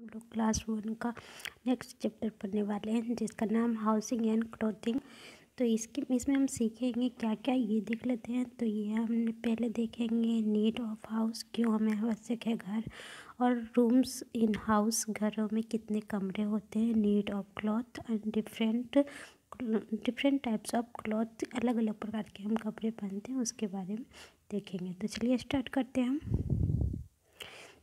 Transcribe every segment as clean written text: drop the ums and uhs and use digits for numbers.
लोग क्लास 1 का next chapter पढ़ने वाले हैं जिसका नाम हाउसिंग एंड क्लोथिंग। तो इसमें हम सीखेंगे क्या क्या, ये देख लेते हैं। तो ये हमने पहले देखेंगे नीड ऑफ हाउस, क्यों हमें आवश्यक है घर, और रूम्स इन हाउस, घरों में कितने कमरे होते हैं। Need of cloth and different types of cloth, अलग अलग प्रकार के हम कपड़े पहनते हैं, उसके बारे में देखेंगे। तो चलिए स्टार्ट करते हैं हम।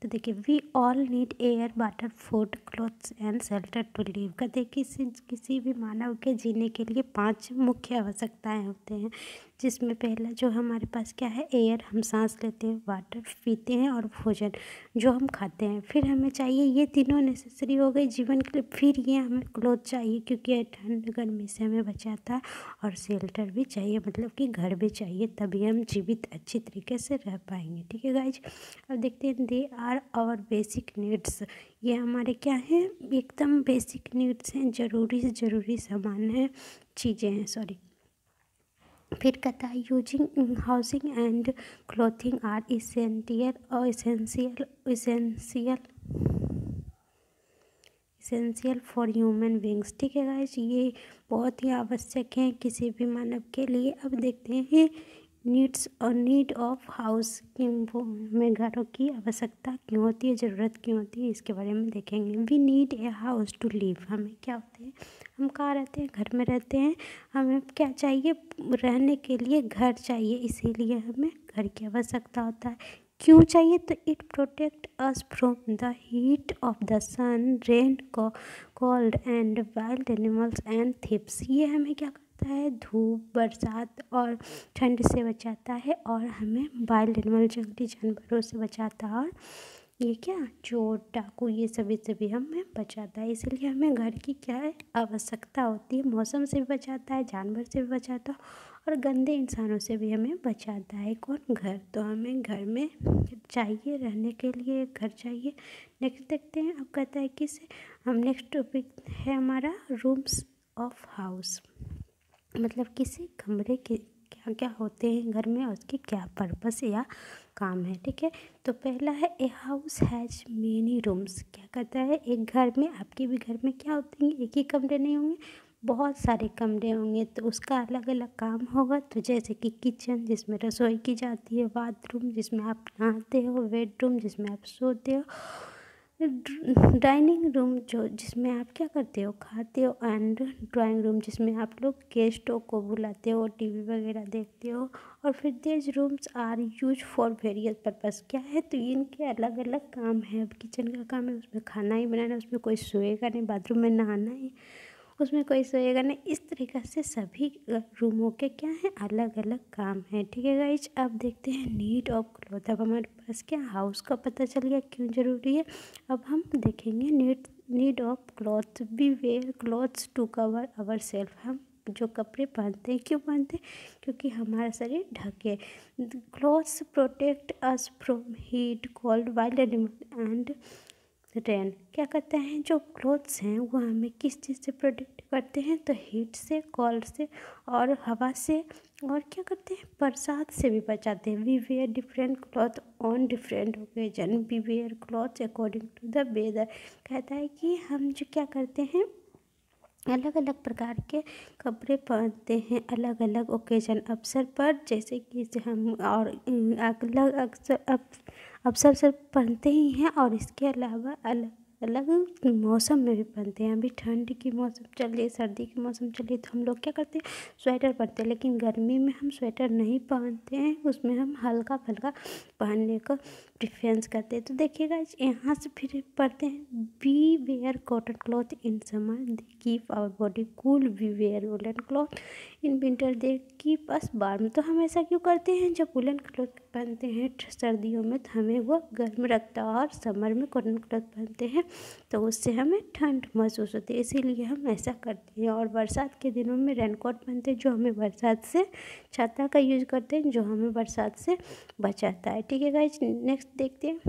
तो देखिए, we all need air, water, food, clothes and shelter to live. कहते किसी भी मानव के जीने के लिए 5 मुख्य आवश्यकताएं होते हैं, जिसमें पहला जो हमारे पास क्या है, एयर, हम सांस लेते हैं, वाटर पीते हैं, और भोजन जो हम खाते हैं। फिर हमें चाहिए, ये तीनों नेसेसरी हो गए जीवन के लिए। फिर ये हमें क्लॉथ चाहिए क्योंकि ठंड गर्मी से हमें बचाता है, और शेल्टर भी चाहिए, मतलब कि घर भी चाहिए, तभी हम जीवित अच्छी तरीके से रह पाएंगे। ठीक है गाइज, अब देखते हैं they are our basic needs. ये हमारे क्या हैं, एकदम बेसिक नीड्स हैं, ज़रूरी से ज़रूरी सामान है, चीज़ें हैं, सॉरी। फिर कहता है using housing and clothing are essential for human beings. ठीक है गाइस, ये बहुत ही आवश्यक है किसी भी मानव के लिए। अब देखते हैं नीड्स और नीड ऑफ हाउस, में घरों की आवश्यकता क्यों होती है, ज़रूरत क्यों होती है, इसके बारे में देखेंगे। We need a house to live, हमें क्या होते हैं, हम कहाँ रहते हैं, घर में रहते हैं। हमें क्या चाहिए, रहने के लिए घर चाहिए, इसीलिए हमें घर की आवश्यकता होता है। क्यों चाहिए, तो it protect us from the heat of the sun, rain, cold and wild animals and thieves. ये हमें क्या करता है, धूप, बरसात और ठंड से बचाता है, और हमें वाइल्ड एनिमल, जंगली जानवरों से बचाता है, और ये क्या, चोर, डाकू, ये सभी हमें बचाता है। इसलिए हमें घर की क्या है, आवश्यकता होती है। मौसम से भी बचाता है, जानवर से भी बचाता है, और गंदे इंसानों से भी हमें बचाता है। कौन, घर। तो हमें घर में चाहिए, रहने के लिए घर चाहिए। नेक्स्ट देखते हैं, अब कहता है कि हम नेक्स्ट टॉपिक है हमारा रूम्स ऑफ हाउस, मतलब किसी कमरे के क्या क्या होते हैं घर में, और उसकी क्या पर्पस या काम है। ठीक है, तो पहला है a house has many rooms. क्या कहता है, एक घर में, आपके भी घर में क्या होते हैं, एक ही कमरे नहीं होंगे, बहुत सारे कमरे होंगे, तो उसका अलग अलग काम होगा। तो जैसे कि किचन, जिसमें रसोई की जाती है, बाथरूम, जिसमें आप नहाते हो, बेडरूम, जिसमें आप सोते हो, डाइनिंग रूम, जो जिसमें आप क्या करते हो, खाते हो, एंड ड्राइंग रूम, जिसमें आप लोग गेस्टों को बुलाते हो, टीवी वगैरह देखते हो। और फिर these rooms are use for various purpose. क्या है, तो इनके अलग अलग काम है। अब किचन का काम है, उसमें खाना ही बनाना, उसमें कोई सोएगा नहीं, बाथरूम में नहाना ही, उसमें कोई सोएगा नहीं। इस तरीक़े से सभी रूमों के क्या हैं, अलग अलग काम है। ठीक है गाइज, अब देखते हैं नीड ऑफ क्लॉथ। अब हमारे पास क्या, हाउस का पता चल गया क्यों ज़रूरी है। अब हम देखेंगे need of cloth. We wear clothes to cover our self. हम जो कपड़े पहनते हैं, क्यों पहनते हैं, क्योंकि हमारा शरीर ढके। Clothes protect us from heat, cold, wild animal and rain. क्या कहते हैं, जो क्लोथ्स हैं वो हमें किस चीज़ से प्रोटेक्ट करते हैं, तो हीट से, कोल्ड से, और हवा से, और क्या करते हैं, बरसात से भी बचाते हैं। We wear different cloth on different occasion, we wear clothes according to the weather. कहता है कि हम जो क्या करते हैं, अलग अलग प्रकार के कपड़े पहनते हैं अलग अलग ओकेजन, अवसर पर, जैसे कि हम और अलग अवसर से पहनते ही हैं, और इसके अलावा अलग अलग मौसम में भी पहनते हैं। अभी ठंड की मौसम चल रही है, सर्दी की मौसम चल रही है, तो हम लोग क्या करते हैं, स्वेटर पहनते हैं। लेकिन गर्मी में हम स्वेटर नहीं पहनते हैं, उसमें हम हल्का फुल्का पहनने का प्रेफरेंस करते हैं। तो देखिएगा, यहाँ से फिर पढ़ते हैं, we wear cotton cloth in summer, they keep our body cool. We wear woollen cloth in winter, they keep us warm. तो हम ऐसा क्यों करते हैं, जब वुलन क्लॉथ पहनते हैं सर्दियों में तो हमें वो गर्म रखता है, और समर में कॉटन क्लॉथ पहनते हैं तो उससे हमें ठंड महसूस होती है, इसीलिए हम ऐसा करते हैं। और बरसात के दिनों में रेनकोट पहनते हैं, जो हमें बरसात से, छाता का यूज करते हैं, जो हमें बरसात से बचाता है। ठीक है गाइस, नेक्स्ट देखते हैं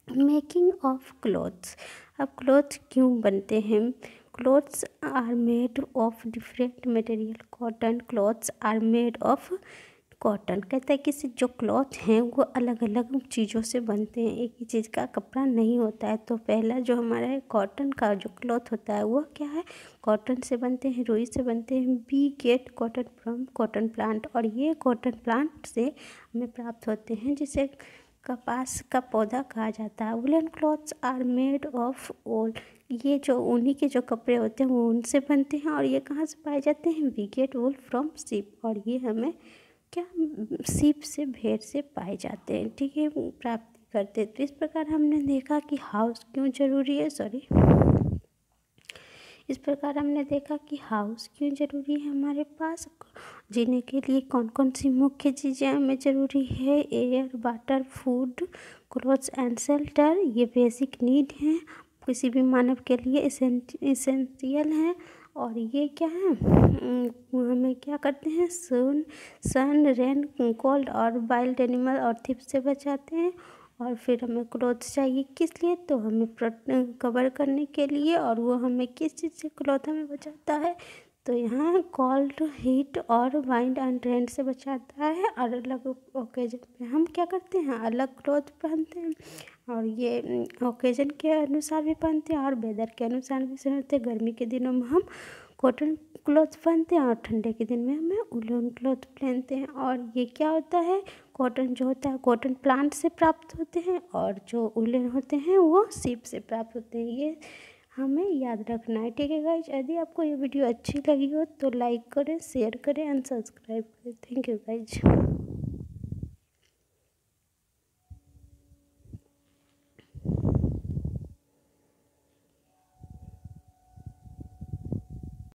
मेकिंग ऑफ क्लॉथ्स। अब क्लॉथ क्यों बनते हैं, clothes are made of different material. Cotton clothes are made of cotton कहता है कि जो क्लॉथ हैं वो अलग अलग चीज़ों से बनते हैं, एक ही चीज़ का कपड़ा नहीं होता है। तो पहला जो हमारा है कॉटन का जो क्लॉथ होता है वो क्या है, कॉटन से बनते हैं, रुई से बनते हैं। We get cotton from cotton plant, और ये कॉटन प्लांट से हमें प्राप्त होते हैं जिसे कपास का पौधा कहा जाता है। Woollen clothes are made of wool, ये जो ऊनी के जो कपड़े होते हैं वो ऊन से बनते हैं। और ये कहाँ से पाए जाते हैं, we get wool from sheep, और ये हमें क्या सीप से, भेड़ से पाए जाते हैं, ठीक है, प्राप्ति करते हैं। तो इस प्रकार हमने देखा कि हाउस क्यों जरूरी है, इस प्रकार हमने देखा कि हाउस क्यों ज़रूरी है हमारे पास, जीने के लिए कौन कौन सी मुख्य चीज़ें हमें ज़रूरी है, air, water, food, clothes and shelter, ये बेसिक नीड हैं, किसी भी मानव के लिए इसेंशियल हैं। और ये क्या है, हमें क्या करते हैं, सन रेन, कोल्ड और वाइल्ड एनिमल और थिप से बचाते हैं। और फिर हमें क्लॉथ चाहिए किस लिए, तो हमें कवर करने के लिए, और वो हमें किस चीज़ से क्लॉथ हमें बचाता है, तो यहाँ कोल्ड, हीट और वाइंड एंड रेन से बचाता है। और अलग ओकेजन पे हम क्या करते हैं, अलग क्लॉथ पहनते हैं, और ये ओकेजन के अनुसार भी पहनते हैं और वेदर के अनुसार भी पहनते हैं। गर्मी के दिनों में हम कॉटन क्लॉथ पहनते हैं और ठंडे के दिन में हमें उलन क्लॉथ पहनते हैं। और ये क्या होता है, कॉटन जो होता है कॉटन प्लांट से प्राप्त होते हैं, और जो उलन होते हैं वो सीप से प्राप्त होते हैं। ये हमें याद रखना है, ठीक है गाइज। यदि आपको ये वीडियो अच्छी लगी हो तो लाइक करें, शेयर करें एंड सब्सक्राइब करें। Thank you guys.